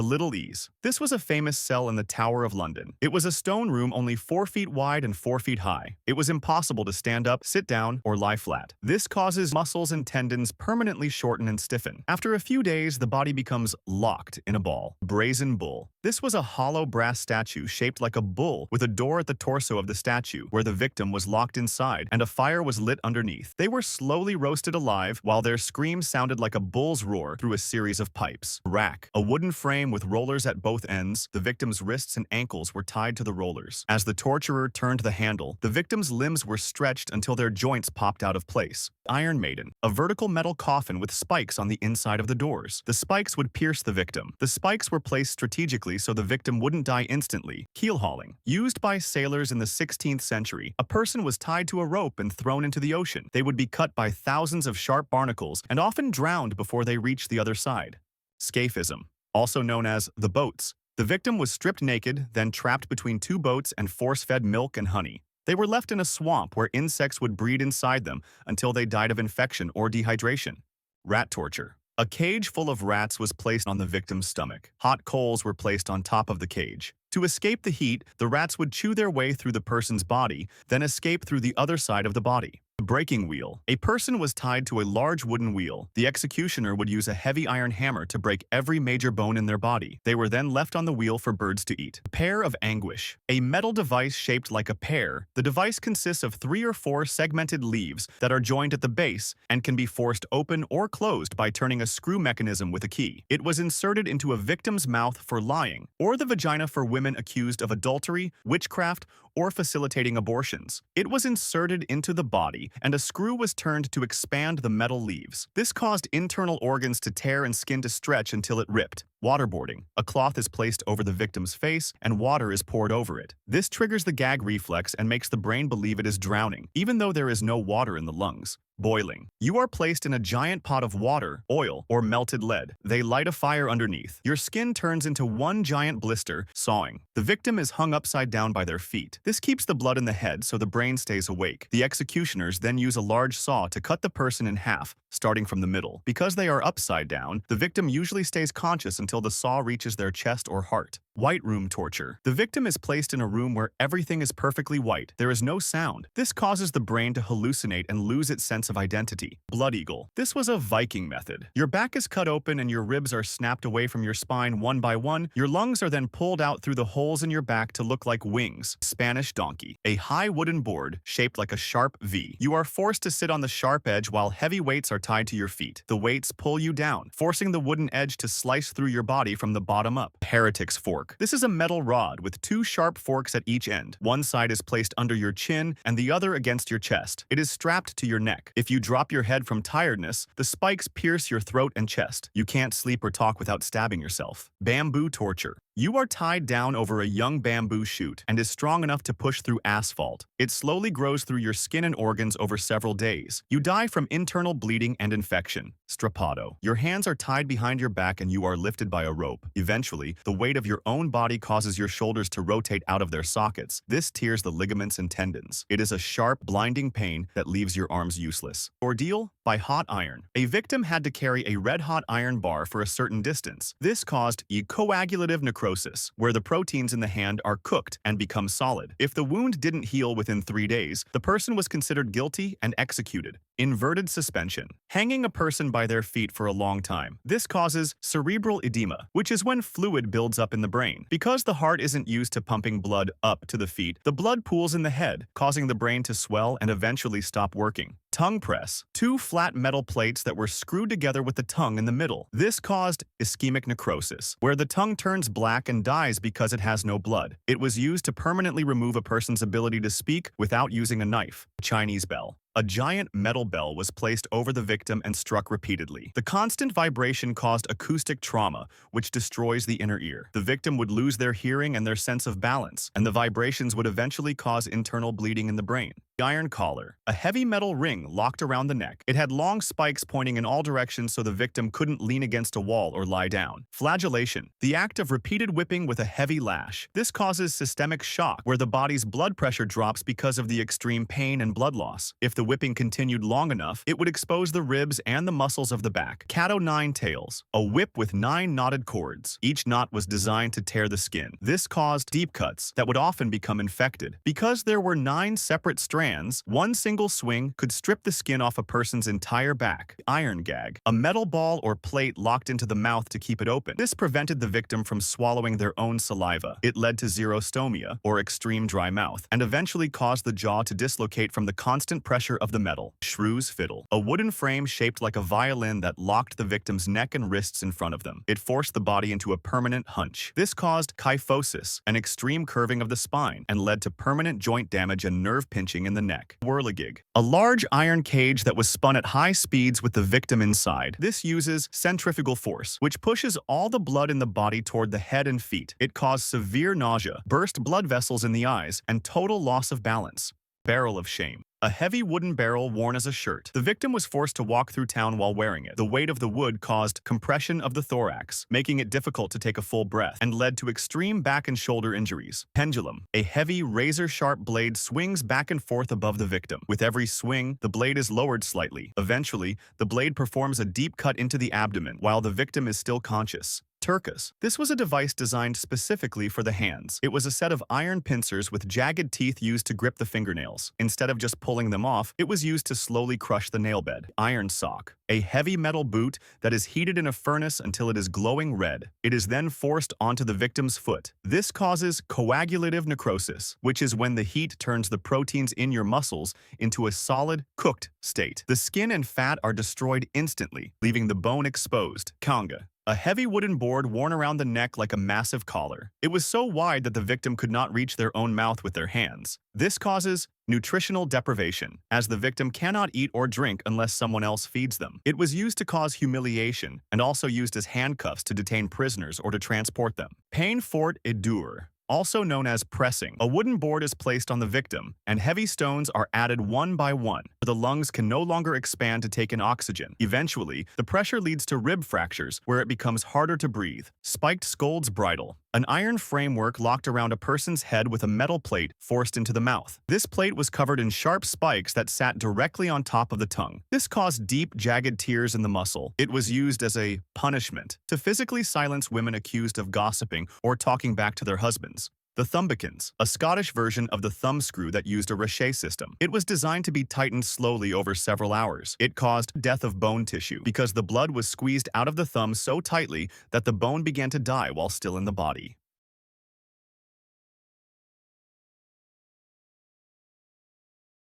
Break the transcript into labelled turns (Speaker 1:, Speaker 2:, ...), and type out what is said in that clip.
Speaker 1: The Little Ease. This was a famous cell in the Tower of London. It was a stone room only 4 feet wide and 4 feet high. It was impossible to stand up, sit down, or lie flat. This causes muscles and tendons permanently shorten and stiffen. After a few days, the body becomes locked in a ball. Brazen Bull. This was a hollow brass statue shaped like a bull with a door at the torso of the statue where the victim was locked inside and a fire was lit underneath. They were slowly roasted alive while their screams sounded like a bull's roar through a series of pipes. Rack. A wooden frame with rollers at both ends. The victim's wrists and ankles were tied to the rollers. As the torturer turned the handle, the victim's limbs were stretched until their joints popped out of place. Iron Maiden. A vertical metal coffin with spikes on the inside of the doors. The spikes would pierce the victim. The spikes were placed strategically so the victim wouldn't die instantly. Keelhauling. Used by sailors in the 16th century, a person was tied to a rope and thrown into the ocean. They would be cut by thousands of sharp barnacles and often drowned before they reached the other side. Scaphism. Also known as the boats. The victim was stripped naked, then trapped between 2 boats and force-fed milk and honey. They were left in a swamp where insects would breed inside them until they died of infection or dehydration. Rat torture. A cage full of rats was placed on the victim's stomach. Hot coals were placed on top of the cage. To escape the heat, the rats would chew their way through the person's body, then escape through the other side of the body. The breaking wheel. A person was tied to a large wooden wheel. The executioner would use a heavy iron hammer to break every major bone in their body. They were then left on the wheel for birds to eat. Pear of Anguish. A metal device shaped like a pear. The device consists of 3 or 4 segmented leaves that are joined at the base and can be forced open or closed by turning a screw mechanism with a key. It was inserted into a victim's mouth for lying, or the vagina for women accused of adultery, witchcraft, or facilitating abortions. It was inserted into the body, and a screw was turned to expand the metal leaves. This caused internal organs to tear and skin to stretch until it ripped. Waterboarding. A cloth is placed over the victim's face, and water is poured over it. This triggers the gag reflex and makes the brain believe it is drowning, even though there is no water in the lungs. Boiling. You are placed in a giant pot of water, oil, or melted lead. They light a fire underneath. Your skin turns into one giant blister, sawing. The victim is hung upside down by their feet. This keeps the blood in the head so the brain stays awake. The executioners then use a large saw to cut the person in half, starting from the middle. Because they are upside down, the victim usually stays conscious until the saw reaches their chest or heart. White room torture. The victim is placed in a room where everything is perfectly white. There is no sound. This causes the brain to hallucinate and lose its sense of identity. Blood eagle. This was a Viking method. Your back is cut open and your ribs are snapped away from your spine one by one. Your lungs are then pulled out through the holes in your back to look like wings. Spanish donkey. A high wooden board shaped like a sharp V. You are forced to sit on the sharp edge while heavy weights are tied to your feet. The weights pull you down, forcing the wooden edge to slice through your body from the bottom up. Heretic's fork. This is a metal rod with 2 sharp forks at each end. One side is placed under your chin and the other against your chest. It is strapped to your neck. If you drop your head from tiredness, the spikes pierce your throat and chest. You can't sleep or talk without stabbing yourself. Bamboo torture. You are tied down over a young bamboo shoot and is strong enough to push through asphalt. It slowly grows through your skin and organs over several days. You die from internal bleeding and infection. Strappado. Your hands are tied behind your back and you are lifted by a rope. Eventually, the weight of your own body causes your shoulders to rotate out of their sockets. This tears the ligaments and tendons. It is a sharp, blinding pain that leaves your arms useless. Ordeal by hot iron. A victim had to carry a red-hot iron bar for a certain distance. This caused coagulative necrosis, where the proteins in the hand are cooked and become solid. If the wound didn't heal within 3 days, the person was considered guilty and executed. Inverted suspension. Hanging a person by their feet for a long time. This causes cerebral edema, which is when fluid builds up in the brain. Because the heart isn't used to pumping blood up to the feet, the blood pools in the head, causing the brain to swell and eventually stop working. Tongue press. 2 flat metal plates that were screwed together with the tongue in the middle. This caused ischemic necrosis, where the tongue turns black and dies because it has no blood. It was used to permanently remove a person's ability to speak without using a knife. Chinese bell. A giant metal bell was placed over the victim and struck repeatedly. The constant vibration caused acoustic trauma, which destroys the inner ear. The victim would lose their hearing and their sense of balance, and the vibrations would eventually cause internal bleeding in the brain. Iron collar, a heavy metal ring locked around the neck. It had long spikes pointing in all directions so the victim couldn't lean against a wall or lie down. Flagellation, the act of repeated whipping with a heavy lash. This causes systemic shock, where the body's blood pressure drops because of the extreme pain and blood loss. If the whipping continued long enough, it would expose the ribs and the muscles of the back. Cat o' nine tails, a whip with 9 knotted cords. Each knot was designed to tear the skin. This caused deep cuts that would often become infected. Because there were 9 separate strands, one single swing could strip the skin off a person's entire back. Iron gag, a metal ball or plate locked into the mouth to keep it open. This prevented the victim from swallowing their own saliva. It led to xerostomia, or extreme dry mouth, and eventually caused the jaw to dislocate from the constant pressure of the metal. Shrew's fiddle, a wooden frame shaped like a violin that locked the victim's neck and wrists in front of them. It forced the body into a permanent hunch. This caused kyphosis, an extreme curving of the spine, and led to permanent joint damage and nerve pinching in the neck. Whirligig, a large iron cage that was spun at high speeds with the victim inside. This uses centrifugal force, which pushes all the blood in the body toward the head and feet. It caused severe nausea, burst blood vessels in the eyes, and total loss of balance. Barrel of shame, a heavy wooden barrel worn as a shirt. The victim was forced to walk through town while wearing it. The weight of the wood caused compression of the thorax, making it difficult to take a full breath, and led to extreme back and shoulder injuries. Pendulum, a heavy, razor-sharp blade swings back and forth above the victim. With every swing, the blade is lowered slightly. Eventually, the blade performs a deep cut into the abdomen while the victim is still conscious. Tarcus. This was a device designed specifically for the hands. It was a set of iron pincers with jagged teeth used to grip the fingernails. Instead of just pulling them off, it was used to slowly crush the nail bed. Iron sock, a heavy metal boot that is heated in a furnace until it is glowing red. It is then forced onto the victim's foot. This causes coagulative necrosis, which is when the heat turns the proteins in your muscles into a solid, cooked state. The skin and fat are destroyed instantly, leaving the bone exposed. Cangue, a heavy wooden board worn around the neck like a massive collar. It was so wide that the victim could not reach their own mouth with their hands. This causes nutritional deprivation, as the victim cannot eat or drink unless someone else feeds them. It was used to cause humiliation and also used as handcuffs to detain prisoners or to transport them. Peine Forte et Dure, also known as pressing. A wooden board is placed on the victim, and heavy stones are added one by one. The lungs can no longer expand to take in oxygen. Eventually, the pressure leads to rib fractures, where it becomes harder to breathe. Spiked Scold's Bridle, an iron framework locked around a person's head with a metal plate forced into the mouth. This plate was covered in sharp spikes that sat directly on top of the tongue. This caused deep, jagged tears in the muscle. It was used as a punishment to physically silence women accused of gossiping or talking back to their husbands. The Thumkins, a Scottish version of the thumb screw that used a ricochet system. It was designed to be tightened slowly over several hours. It caused death of bone tissue because the blood was squeezed out of the thumb so tightly that the bone began to die while still in the body.